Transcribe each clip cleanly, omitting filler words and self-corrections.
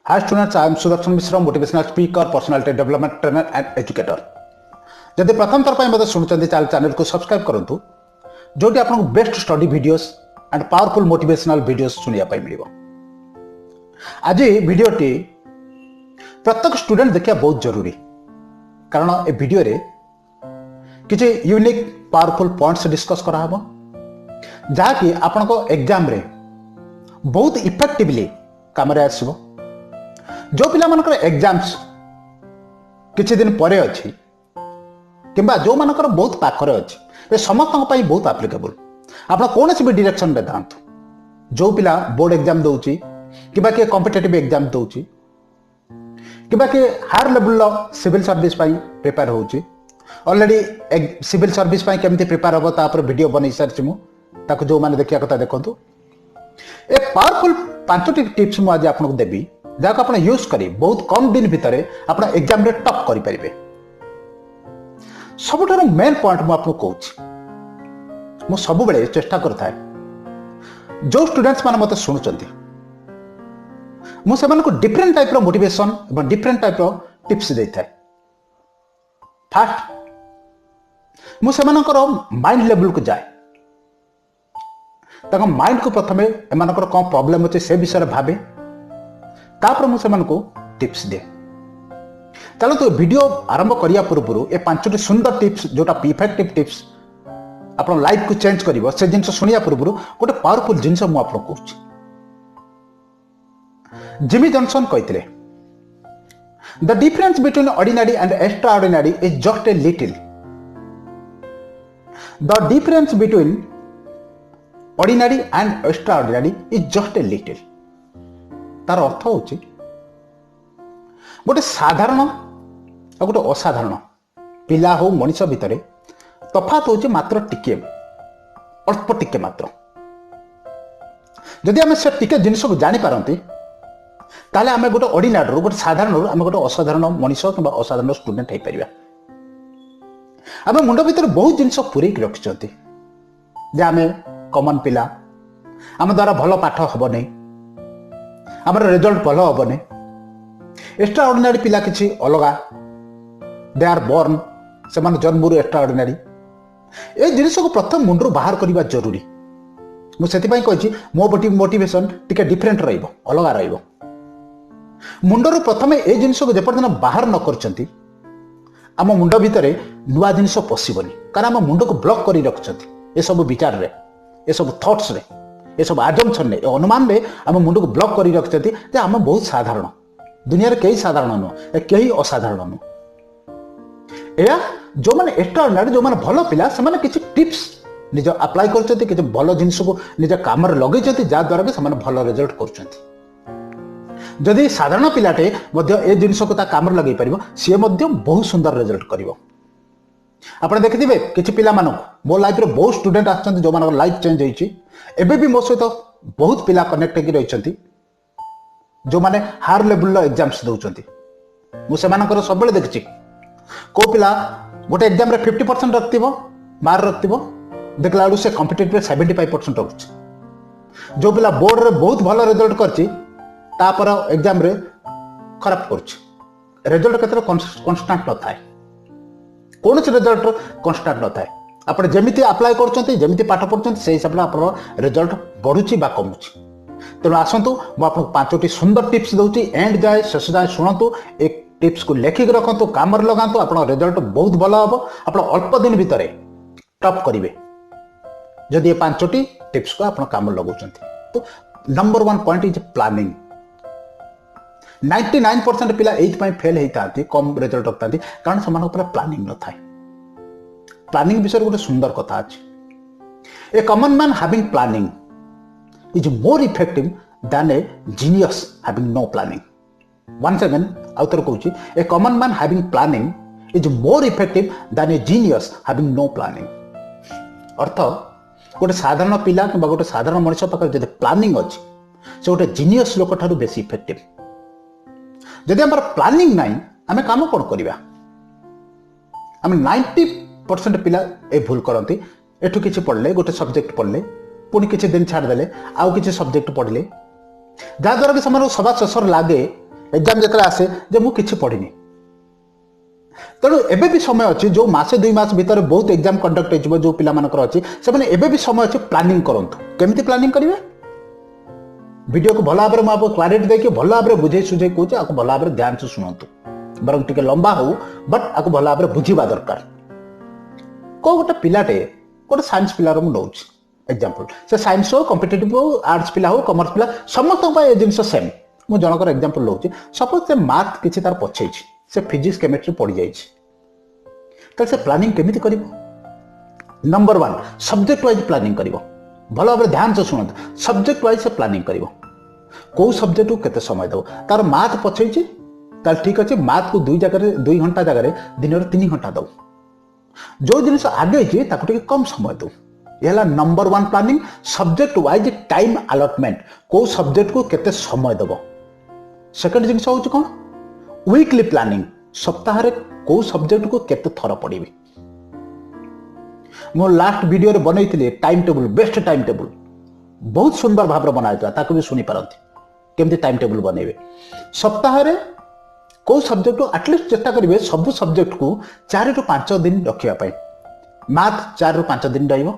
Hi students, I am SUDARSAN Mishra, motivational speaker, personality development trainer and educator. जदि प्रथम थर मत शुणुंट channel को सब्सक्राइब करूँ जो आपको best study videos and powerful motivational videos सुनिया मिल। आज वीडियोटी प्रत्येक स्टूडेंट देखा बहुत जरूरी कारण ए वीडियो रे किसी यूनिक पावरफुल पॉइंट्स डिस्कस करा जहाँकि आपण को एग्जाम रे बहुत इफेक्टिवली काम आसो। जो पिला मानकर एग्जाम्स किछि दिन परे अछि किंबा जो मानकर बहुत पाखरे अछि ये समस्त बहुत एप्लिकेबल। आप कौन भी डायरेक्शन में दातु जो पिला बोर्ड एग्जाम दौची किंबा के कॉम्पिटिटिव एग्जाम दौची किंबा के higher level civil service prepare होची ऑलरेडी सिविल सर्विस केमती प्रिपेयर हम तापर वीडियो बन सारी मुझे जो मैंने देखा कथा देखो ए पावरफुल 5टी टिप्स मुझे आज आपको देवी जहाँ आप यूज करी बहुत कम दिन भितर आप एग्जाम रे टॉप करें। सबुठ मेन पॉइंट मुझे कहूँ मु सब बेले चेष्टा करता है जो स्टूडेंट्स मान मत शुणुंट मुझे डिफरेंट टाइप मोटिवेशन और डिफरेंट टाइप टिप्स देता है। फास्ट मुझे माइंड लेवल को जाए माइंड को प्रथम एम कौन प्रॉब्लम अच्छे से विषय भावे तापर मुझे टिप्स दिए। चलो तो वीडियो आरंभ करिया पूर्व ये 5टी सुंदर टिप्स जोटा इफेक्टिव टिप्स आप लाइफ को चेंज कर से जिन शुणा पूर्व गोटे पावरफुल जिनस मुझे कहूँ। जिमी जॉनसन कहते the difference between ordinary and extra ordinary is just a little. The difference between ordinary and extra ordinary is just a little. तार अर्थ हूँ गोटे साधारण और गोटे असाधारण पिला हो मनीष भितर तफात हूँ मात्र टिके अल्प टिके मात्र। जदि आम से टिके जिनस को जापारती ताले आम गोटे ऑर्डिनरी गोटे साधारण आम गोटे असाधारण मनीष कि असाधारण स्टूडेंट हो पार। आम मुंड भर बहुत जिनस पूरे रखिंट आम कॉमन पिला आम द्वारा भल पाठ हम नहीं आम रिजल्ट भल हम नहीं। एक्स्ट्रा ऑर्डिनरी पिला किसी अलग दे आर बोर्न से जन्म एक्स्ट्रा ऑर्डिनरी ये जिनिस को प्रथम मुंडू बाहर करने जरूरी। मुझे कही मो मोटिवेशन टिके डिफरेंट अलग मुंडर प्रथम ये जिनिस को जेपर्यंत बाहर न कर आम मुंड भितर नुआ जिनिस पशिबनी कारण आम मुंड को ब्लॉक कर रखिंट ये सब विचार रे ये सब थॉट्स रे ये सब आजम्पशन रे अनुमान रे आम मुंड को ब्लॉक कर रखिंट आम बहुत साधारण दुनिया रे कई साधारण नुह कई असाधारण नुह। या जो मैंने एक्स्ट्रा ऑर्डिनरी जो मैंने भल पिला से किसी टिप्स निज अप्लाई कर भल जिनिस को निज काम लगे जहाद्वारा भी भल रिजल्ट कर। जदि साधारण पिलाटे ए जिनिस को काम लगे पार सी बहुत सुंदर रिजल्ट कर। आप देखिए किसी पिला मो लाइफ रे बहुत स्टूडेंट आछन जो मान लाइफ चेंज होइछि एबे भी मो सहित बहुत पिला कनेक्ट होगी रही जो माने हायर लेवल एग्जाम्स दौरान मुझे सब बेले देखी को पिला गोटे एग्जाम रे 50% रखी मार्क रखी देखला से कॉम्पिटिटिव 75% रखुच्छी। जो पिला बोर्ड रे बहुत भल रिजल्ट करछि तापर एग्जाम रे खराब कर रिजल्ट केते कांस्टेंट न थाए कौन से रिजल्ट कांस्टेंट न थाए। आप जमी अप्लाई करमी पाठ पढ़ुं से हिसाब से आप रिजल्ट बढ़ुची बा कमुची। तेणु आसतु मुझे 5टी सुंदर टिप्स दूसरी एंड जाए शेष जाए शुणु एक टिप्स को लेखिक रखु काम लगातु आप रिजल्ट बहुत भल हम आप अल्प दिन भितर टॉप करेंगे जदि ये 5टी टिप्स को आप काम लगाऊँ। तो नंबर 1 पॉइंट इज प्लानिंग। 99% पिला एइथपाई फेल होता कम रिजल्ट रखता कारण से प्लानिंग न थाए। प्लानिंग विषय गोटे सुंदर कथा अच्छे। A common man having planning is more effective than a genius having no planning. Once again आउतर कहूँ a common man having planning is more effective than a genius having no planning. अर्थ गोटे साधारण पिला कि गोटे साधारण मनुष्य पाखे जब प्लानिंग अच्छी से गोटे जीनियस लोक ठारू बेसी इफेक्टिव। जदि आम प्लानिंग नाई आम कम कौन करवा आम 90% पिला ए भूल करती एठू किसी पढ़ले गोटे सब्जेक्ट पढ़ले पुणी किसी दिन छाड़देले आउ किसी सब्जेक्ट पढ़ले जहाद्वारा कि सबाद शेष लगे एग्जाम जो आसे जे मु किछि पढ़िनी तेणु एबे भी समय अच्छी जो मासे 2 मास भितर बहुत एग्जाम कंडक्ट हो जो पिला मानकर अच्छी से माने एबे भी समय अच्छी प्लानिंग करंतु केमिति प्लानिंग करिवे वीडियो को भल भाव में आपको क्लारिटी देखिए भल भाव में बुझे सुझे कहे आपको भल भाव में ध्यान से शुणु बर टे लंबा हो बट आपको भल भाव में बुझा दरकार को गोटे पिलाटे गोटे साइंस पिलार मुझे नौ एग्जांपल से साइंस हो कॉम्पिटिटिव हो आर्ट्स पिला हो कॉमर्स पिला समस्त ये जिन सेम मुझे जनकर एग्जांपल लौची सपोज से मैथ किसी तार पछे से फिजिक्स केमिस्ट्री पड़ जाए से प्लानिंग केमिति करिवो नंबर 1 सब्जेक्ट वाइज प्लानिंग करिवो भल भाव ध्यान से शुणु सब्जेक्ट वाइज से प्लानिंग करिवो कौ सब्जेक्ट को केते समय दो तार मैथ पछे तार ठीक अच्छे मैथ को 2 घंटा जगह दिन में 3 घंटा दो जो जिन आगे कम समय दो यह number 1 planning subject wise time allotment कौ सब्जेक्ट को केते समय दबो सेकंड जिन हूँ कौन वीकली प्लानिंग सप्ताह कौ सब्जेक्ट को केते थर पढ़ी मो लास्ट वीडियो रे बनई time table best time table बहुत सुंदर भाव बनाई ताको भी सुनी पारती केमती टाइम टेबल बनइबे सप्ताह रे कौ सब्जेक्ट को एटलिस्ट चेष्टा करेंगे सब सब्जेक्ट को 4 ରୁ 5 दिन रखापी मैथ 4 ରୁ 5 दिन रहिबो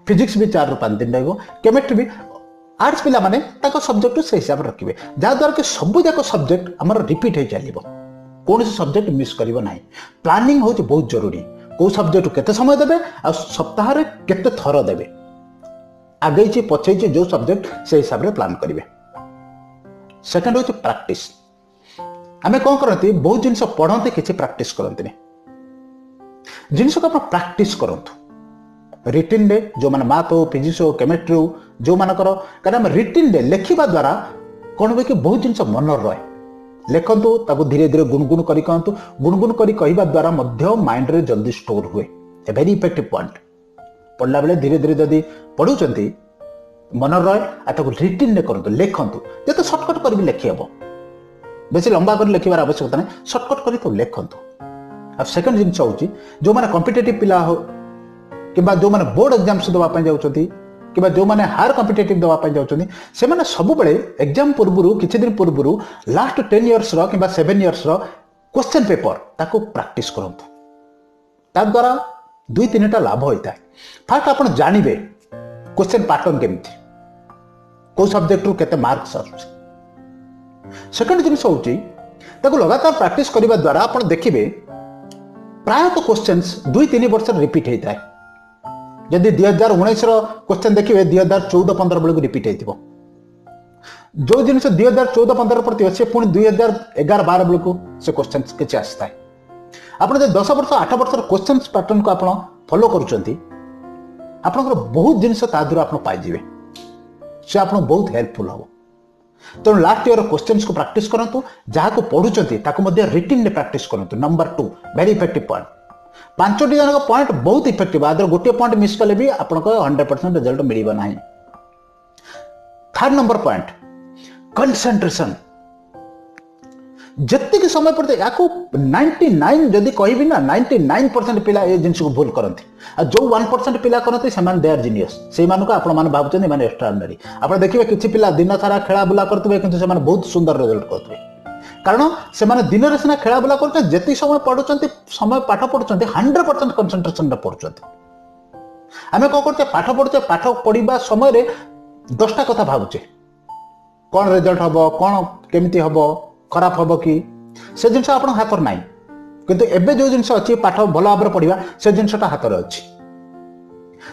फिजिक्स भी 4 ରୁ 5 दिन रहिबो केमिस्ट्री भी आर्ट्स पिला माने ताको सब्जेक्ट से हिसाब रखिबे जा द्वारा कि सब जाक सब्जेक्ट हमर रिपीट हो चलिबो कौन सब्जेक्ट मिस करिवो नाही प्लानिंग होची बहुत जरूरी कौ सब्जेक्ट केते समय देबे आ सप्ताह रे केते थर देबे आगे ची पछे ची जो सब्जेक्ट से हिसाब रे प्लान करिवे सेकंड होची प्रैक्टिस आमे कौन करती बहुत जिन पढ़ते किसी प्रैक्टिस करते जिनस को आप प्रैक्टिस करंतु रिटिन डे जो मैंने मैथ हो फिजिक्स हो केमिस्ट्री हो जो मानकर कारण रिटिन डे लिखा द्वारा कौन हुए कि बहुत जिन मन रहे लिखतु ताको धीरे धीरे गुणगुण करी कहतु गुणगुण करी कहवा द्वारा मध्य माइंड रे जल्दी स्टोर हुए ए वेरी इफेक्टिव पॉइंट पढ़ला बेले धीरे धीरे जदि पढ़ुचंती मन रहे आ ताको रिटिन डे करंतु लिखतु जते शॉर्टकट करी लिखि हबो बेसी लंबा कर लिखार आवश्यकता नहीं सर्टकट कर तो लिखतु आ सेकंड जिन हूँ जो मैंने कॉम्पिटिटिव पिला हो कि जो मैंने बोर्ड एग्जाम्स देवाई जाऊँगी कि जो मैंने हायर कॉम्पिटिटिव देवाई जाऊँगी से मैंने सबुबले एग्जाम पूर्व किसी दिन पूर्व लास्ट 10 इयर्स कि 7 इयर्स क्वेश्चन पेपर ताको प्रैक्टिस करंतु ता द्वारा 2-3टा लाभ होता है फास्ट आप जानवे क्वेश्चन पैटर्न केमती कौ सब्जेक्ट रू केते मार्क्स आसुछि सेकंड जिन हूँ लगातार प्रैक्टिस करने द्वारा आप देखिए प्रायतः क्वेश्चंस 2-3 वर्ष रिपीट होता है जदि 2019 क्वेश्चन देखिए 2014-15 बेलू रिपीट हो जो जिन 2014-15 पड़ती से पुणी 2011-12 बेलू से क्वेश्चन किसी आसता है आप 10 वर्ष 8 वर्ष क्वेश्चन पैटर्न को आप फॉलो करुँच बहुत जिन आप पाइबे से आप बहुत हेल्पफुल हम तेणु लास्ट ईयर क्वेश्चंस को प्रैक्टिस करंतु जहाँ को पढ़ुंट रिटिन में प्रैक्टिस करंतु नंबर 2 वेरी इफेक्टिव पॉइंट 5टी जन पॉइंट बहुत इफेक्टिव आदर गोटे पॉइंट मिस कले भी आपको 100% रिजल्ट मिल ना थर्ड नंबर पॉइंट कंसंट्रेशन जितने समय पड़ते या 99 जदि कहबी ना 99% पिला ये जिन को भूल करती जो 1% पिला करते दे आर जीनियस से भावुँ मैंने एक्स्ट्राऑर्डिनरी आप देखिए किसी पिला दिन सारा खेला बुला करते किंतु बहुत सुंदर रिजल्ट करते कारण से दिन में सीना खेला बुला कर जी समय पढ़ुं समय पाठ पढ़ुं 100% कंसंट्रेशन पढ़ुं आम कौन करते पाठ पढ़ुचे पाठ पढ़ा समय 10टा कथा भावुचे कौन रिजल्ट हम कौन केमिति हम खराब हम कि से जिन आप हाथ ना किंतु एबे जो जिन अच्छी पाठ भल भाव पढ़ा से जिनटा हाथ में अच्छी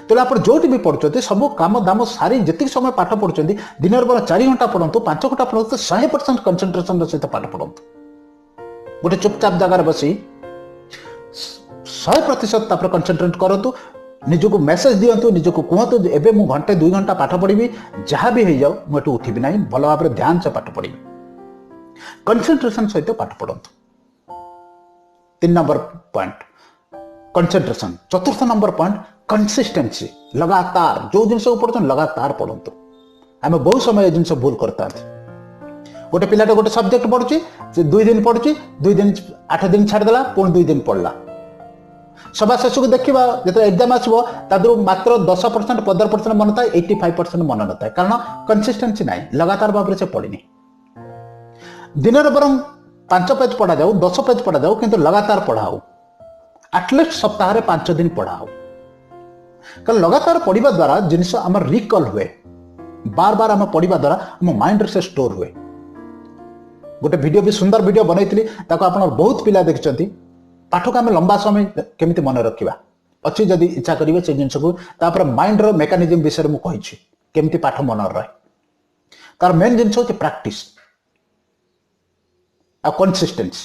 तेना आप जो भी पढ़ुं सब काम दाम सारी जी समय पाठ पढ़ुं दिन में 4 घंटा पढ़ु 5 घंटा पढ़ु 100% कंसंट्रेशन सहित पाठ पढ़ु गोटे चुपचाप जगार बसी 100% कंसंट्रेट करूँ निजको मेसेज दिंतु निजको कहतु एबे मु घंटे 2 घंटा पाठ पढ़ी जहाँ भी हो जाऊ मुझे उठिबी ना भल भाव में ध्यान से पाठ पढ़ी कंसंट्रेशन सहित पाठ पढ़ंतु 3 नंबर पॉइंट कंसंट्रेशन चतुर्थ नंबर पॉइंट कंसिस्टेंसी लगातार जो जिन पढ़ते लगातार पढ़ंतु आम बहुत समय जिन भूल करता गोटे पिलाटे गोटे सब्जेक्ट पढ़ुची 2 दिन पढ़ुची 2 दिन 8 दिन छाड़देला पुणी 2 दिन पढ़ला सभा शेष को देखा जो एग्जाम आसो मात्र 10% 15% मन था 85% मन न था कारण कंसिस्टेंसी ना लगातार भाव से पढ़नी दिन बरं 5 पेज पढ़ा जाऊ 10 पेज पढ़ा जाऊ किंतु लगातार पढ़ाओ एटलिस्ट सप्ताह 5 दिन पढ़ाओ कारण लगातार पढ़ा द्वारा जिनस आम रिकल हुए बार बार आम पढ़ा द्वारा आम माइंड से स्टोर हुए गोटे वीडियो भी सुंदर वीडियो बनई आप बहुत पिला देखते पाठ को आम लंबा समय केमिति मन रखा अच्छी जदि इच्छा करेंगे से जिन को माइंड रो मेकानिज्म विषय में कही केमिति पाठ मन रहे तार मेन जिन हूँ प्रैक्टिस आ कंसिस्टेंसी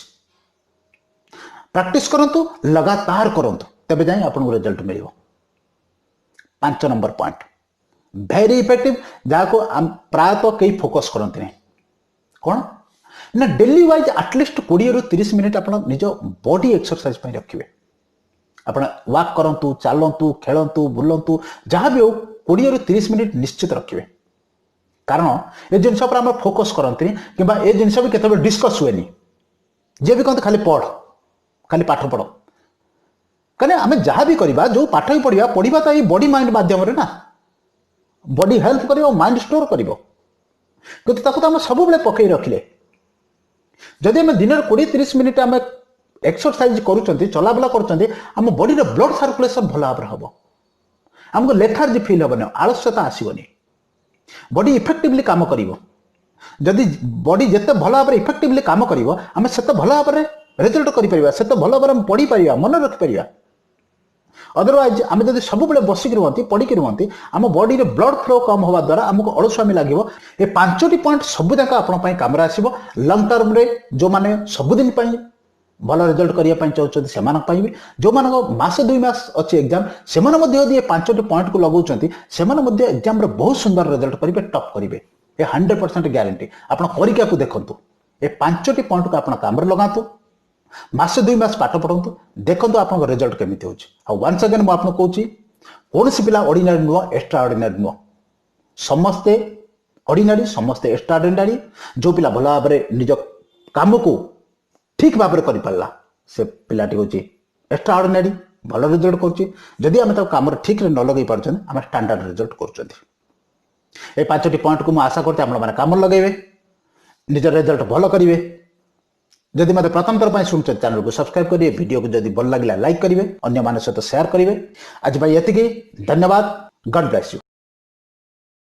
प्रैक्टिस करंतु लगातार करंतु तबे जाई आपन रिजल्ट मिलिबो 5 नंबर पॉइंट वेरी इफेक्टिव जाको प्रायतः कई फोकस करते नहीं कौन ना डेली वाइज एटलिस्ट 20 रु 30 मिनिट आप निज बॉडी एक्सरसाइज पे रखिए आप वाक करंतु चलतु खेलतु बुलंतु जहाँ भी हो 20 रु 30 मिनिट निश्चित रखिए कारण ये जिन फोकस करते कि ये जिन भी केत डिस्कस हुए जे भी कहते खाली पढ़ खाली पाठ पढ़ कहीं आम जहाँ भी करवा जो पाठ ही पढ़ा तो ये बॉडी माइंड माध्यम ना बॉडी हेल्प कर माइंड स्टोर कर सब पकई रखिले जदि आम दिन 20-30 मिनिट आम एक्सरसाइज करुँच चलाबुला करम बॉडी ब्लड सर्कुलेशन भल भाव हम आमको लेथार्जी फिल हेनी आलस्यता आसवनी बॉडी इफेक्टिवली काम करिवो जदि बॉडी जिते भल भाव इफेक्टिवली काम करिवो आमे सेते भल भाव रिजल्ट करि परिबा सेते भल भाव पढ़ी परिबा मन रखि परिबा अदरवाइज आमे जदि सब बेले बसिक रुहंती पढ़िक रुहंती आम बॉडी रे ब्लड फ्लो कम होवा द्वारा आमको अलस्वामी लागिवो ए 5टी पॉइंट सब जाक आपण पई काम रे आसीबो लॉन्ग टर्म रे जो माने सब दिन पई भल रिजल्ट करने चाहते से भी जो मान मासे 2 मास अच्छी एग्जाम से 5टी पॉइंट को लगाउछंती से एग्जाम रे बहुत सुंदर रिजल्ट करेंगे टॉप करेंगे ये 100% ग्यारंटी आप परीक्षा को देखंतु ये 5टी पॉइंट को आप काम लगातु मासे 2 मास पाठ पढ़ंतु देखंतु आपन रिजल्ट केमिति होछि आ वंस अगेन मु आपन कहूछि कोनसी पिला ऑर्डिनरी नुह एक्स्ट्रा ऑर्डिनरी नुह समस्ते ऑर्डिनरी समस्ते एक्स्ट्रा ऑर्डिनरी जो पिला भला भाबरे निज काम को ठीक भाव में कर से पिलाटी हूँ एक्स्ट्रा ऑर्डिनरी भल रिजल्ट करुँची आम कम ठीक न लगे पार्छ आम स्टैंडर्ड रिजल्ट कर 5टी पॉइंट को आशा करते आप कम लगे निज रिजल्ट भल करेंगे जदि मत प्रथम थर शुणुचे चैनल को सब्सक्राइब करेंगे वीडियो को जब भल लगे लाइक करेंगे अन्य मान सहित शेयर करेंगे आज भाई ये धन्यवाद गॉड ब्लेस यू।